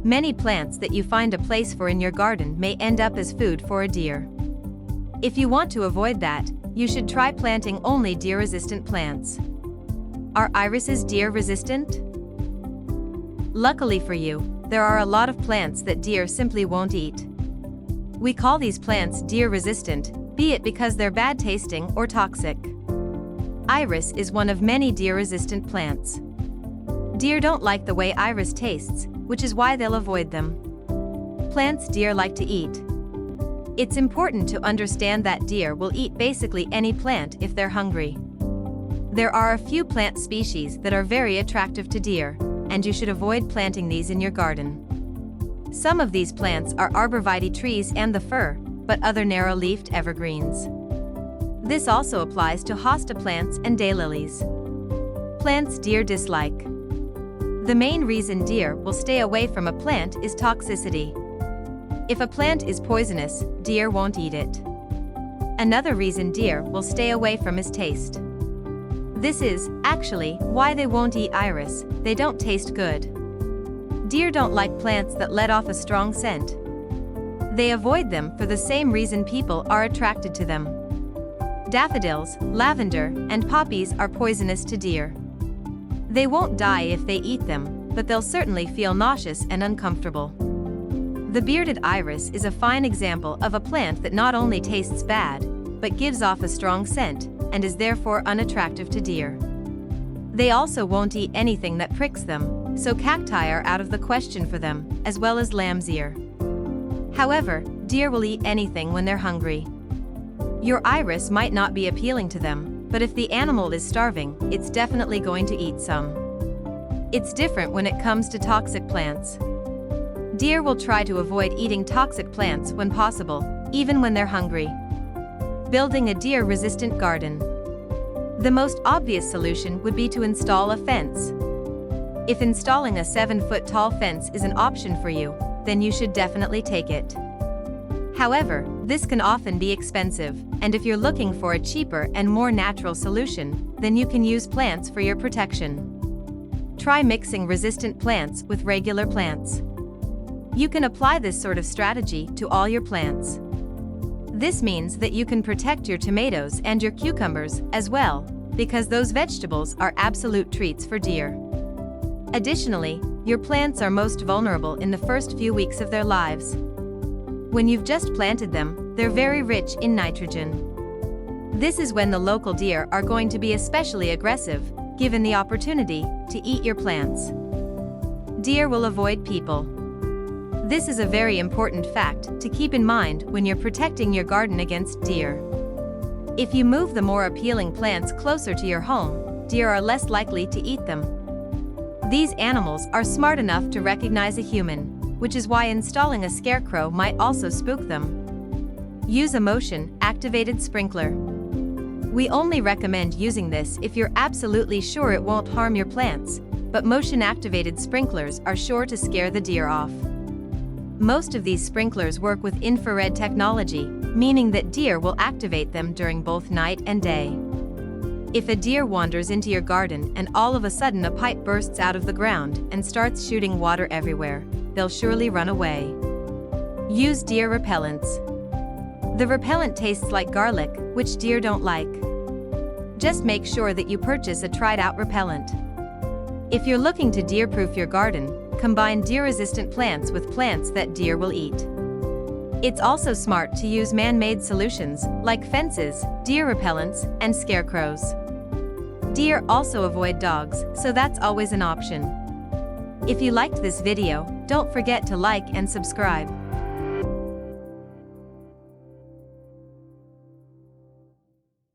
Many plants that you find a place for in your garden may end up as food for a deer. If you want to avoid that, you should try planting only deer-resistant plants. Are irises deer-resistant? Luckily for you, there are a lot of plants that deer simply won't eat. We call these plants deer-resistant, be it because they're bad-tasting or toxic. Iris is one of many deer-resistant plants. Deer don't like the way iris tastes, which is why they'll avoid them. Plants deer like to eat. It's important to understand that deer will eat basically any plant if they're hungry. There are a few plant species that are very attractive to deer, and you should avoid planting these in your garden. Some of these plants are arborvitae trees and the fir, but other narrow-leafed evergreens. This also applies to hosta plants and daylilies. Plants deer dislike. The main reason deer will stay away from a plant is toxicity. If a plant is poisonous, deer won't eat it. Another reason deer will stay away from is taste. This is, actually, why they won't eat iris. They don't taste good. Deer don't like plants that let off a strong scent. They avoid them for the same reason people are attracted to them. Daffodils, lavender, and poppies are poisonous to deer. They won't die if they eat them, but they'll certainly feel nauseous and uncomfortable. The bearded iris is a fine example of a plant that not only tastes bad, but gives off a strong scent, and is therefore unattractive to deer. They also won't eat anything that pricks them, so cacti are out of the question for them, as well as lamb's ear. However, deer will eat anything when they're hungry. Your iris might not be appealing to them, but if the animal is starving, it's definitely going to eat some. It's different when it comes to toxic plants. Deer will try to avoid eating toxic plants when possible, even when they're hungry. Building a deer-resistant garden. The most obvious solution would be to install a fence. If installing a 7-foot tall fence is an option for you, then you should definitely take it. However, this can often be expensive, and if you're looking for a cheaper and more natural solution, then you can use plants for your protection. Try mixing resistant plants with regular plants. You can apply this sort of strategy to all your plants. This means that you can protect your tomatoes and your cucumbers as well, because those vegetables are absolute treats for deer. Additionally, your plants are most vulnerable in the first few weeks of their lives. When you've just planted them, they're very rich in nitrogen. This is when the local deer are going to be especially aggressive, given the opportunity to eat your plants. Deer will avoid people. This is a very important fact to keep in mind when you're protecting your garden against deer. If you move the more appealing plants closer to your home, deer are less likely to eat them. These animals are smart enough to recognize a human, which is why installing a scarecrow might also spook them. Use a motion-activated sprinkler. We only recommend using this if you're absolutely sure it won't harm your plants, but motion-activated sprinklers are sure to scare the deer off. Most of these sprinklers work with infrared technology, meaning that deer will activate them during both night and day. If a deer wanders into your garden and all of a sudden a pipe bursts out of the ground and starts shooting water everywhere, they'll surely run away. Use deer repellents. The repellent tastes like garlic, which deer don't like. Just make sure that you purchase a tried-out repellent. If you're looking to deer-proof your garden, combine deer-resistant plants with plants that deer will eat. It's also smart to use man-made solutions, like fences, deer repellents, and scarecrows. Deer also avoid dogs, so that's always an option. If you liked this video, don't forget to like and subscribe.